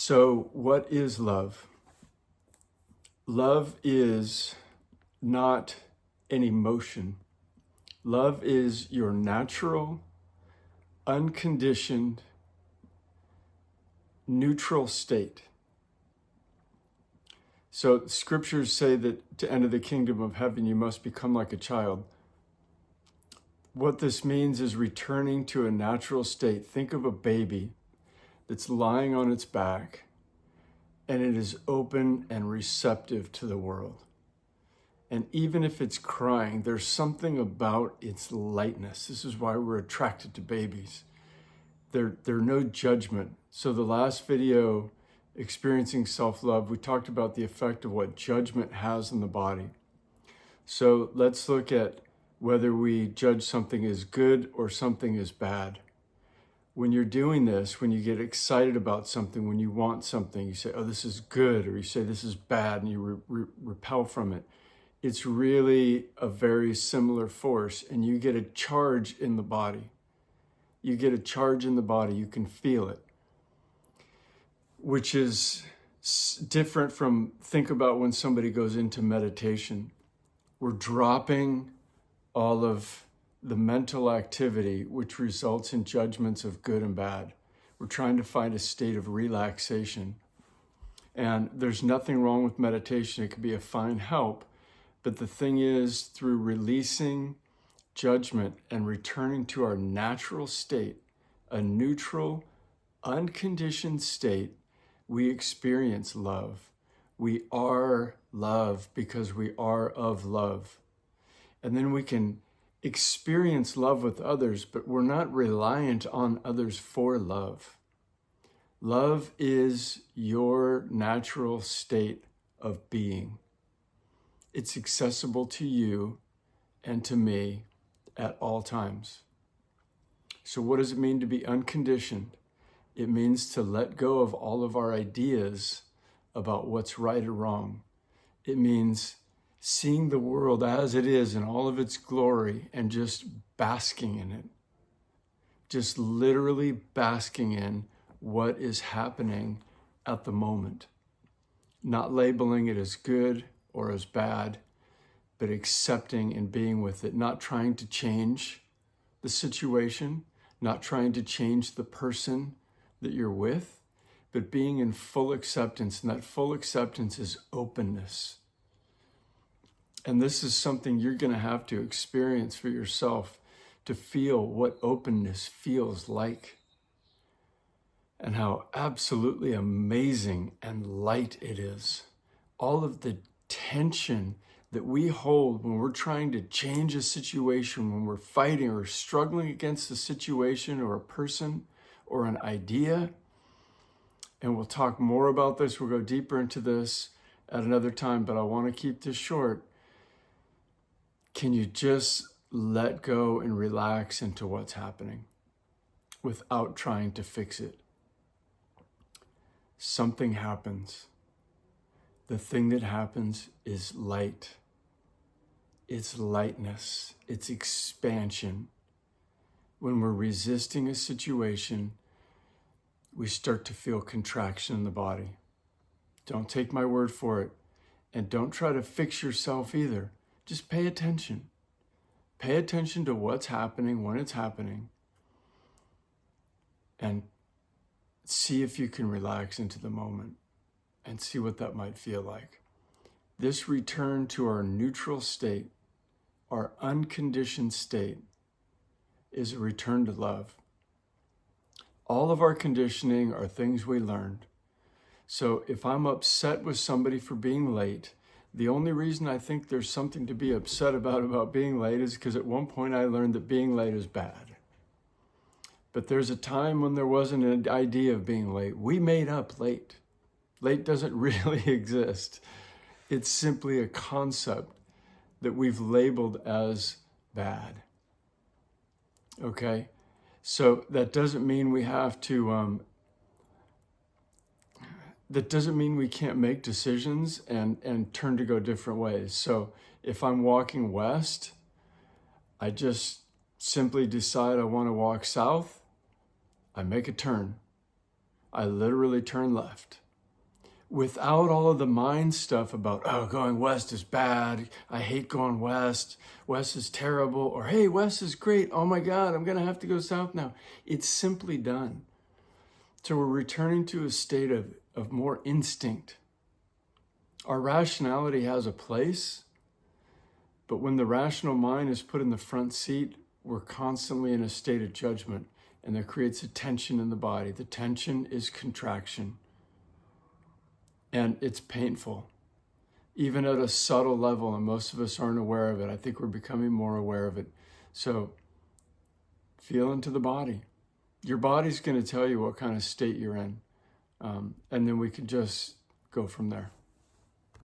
So, what is love? Love is not an emotion. Love is your natural, unconditioned, neutral state. So, scriptures say that to enter the kingdom of heaven, you must become like a child. What this means is returning to a natural state. Think of a baby that's lying on its back, and it is open and receptive to the world. And even if it's crying, there's something about its lightness. This is why we're attracted to babies. They're no judgment. So the last video, Experiencing Self-Love, we talked about the effect of what judgment has on the body. So let's look at whether we judge something as good or something as bad. When you're doing this, when you get excited about something, when you want something, you say, oh, this is good, or you say, this is bad, and you repel from it. It's really a very similar force, and you get a charge in the body. You get a charge in the body, you can feel it, which is different from, think about when somebody goes into meditation. We're dropping all of the mental activity, which results in judgments of good and bad. We're trying to find a state of relaxation. And there's nothing wrong with meditation. It could be a fine help. But the thing is, through releasing judgment and returning to our natural state, a neutral, unconditioned state, we experience love. We are love because we are of love. And then we can experience love with others, but we're not reliant on others for love. Love is your natural state of being. It's accessible to you and to me at all times. So what does it mean to be unconditioned? It means to let go of all of our ideas about what's right or wrong. It means seeing the world as it is in all of its glory and just basking in it. Just literally basking in what is happening at the moment. Not labeling it as good or as bad, but accepting and being with it. Not trying to change the situation, not trying to change the person that you're with, but being in full acceptance. And that full acceptance is openness. And this is something you're going to have to experience for yourself to feel what openness feels like and how absolutely amazing and light it is. All of the tension that we hold when we're trying to change a situation, when we're fighting or struggling against a situation or a person or an idea. And we'll talk more about this. We'll go deeper into this at another time, but I want to keep this short. Can you just let go and relax into what's happening without trying to fix it? Something happens. The thing that happens is light. It's lightness. It's expansion. When we're resisting a situation, we start to feel contraction in the body. Don't take my word for it. And don't try to fix yourself either. Just pay attention. Pay attention to what's happening when it's happening. And see if you can relax into the moment and see what that might feel like. This return to our neutral state, our unconditioned state, is a return to love. All of our conditioning are things we learned. So if I'm upset with somebody for being late, the only reason I think there's something to be upset about being late is because at one point I learned that being late is bad. But there's a time when there wasn't an idea of being late. We made up late. Late doesn't really exist. It's simply a concept that we've labeled as bad. Okay? So that doesn't mean we have to, that doesn't mean we can't make decisions and turn to go different ways. So if I'm walking west, I just simply decide I want to walk south, I make a turn. I literally turn left. Without all of the mind stuff about, oh, going west is bad. I hate going west. West is terrible. Or, hey, west is great. Oh my God, I'm going to have to go south now. It's simply done. So we're returning to a state of more instinct. Our rationality has a place, but when the rational mind is put in the front seat, we're constantly in a state of judgment, and that creates a tension in the body. The tension is contraction. And it's painful, even at a subtle level, and most of us aren't aware of it. I think we're becoming more aware of it. So feel into the body. Your body's going to tell you what kind of state you're in. And then we can just go from there.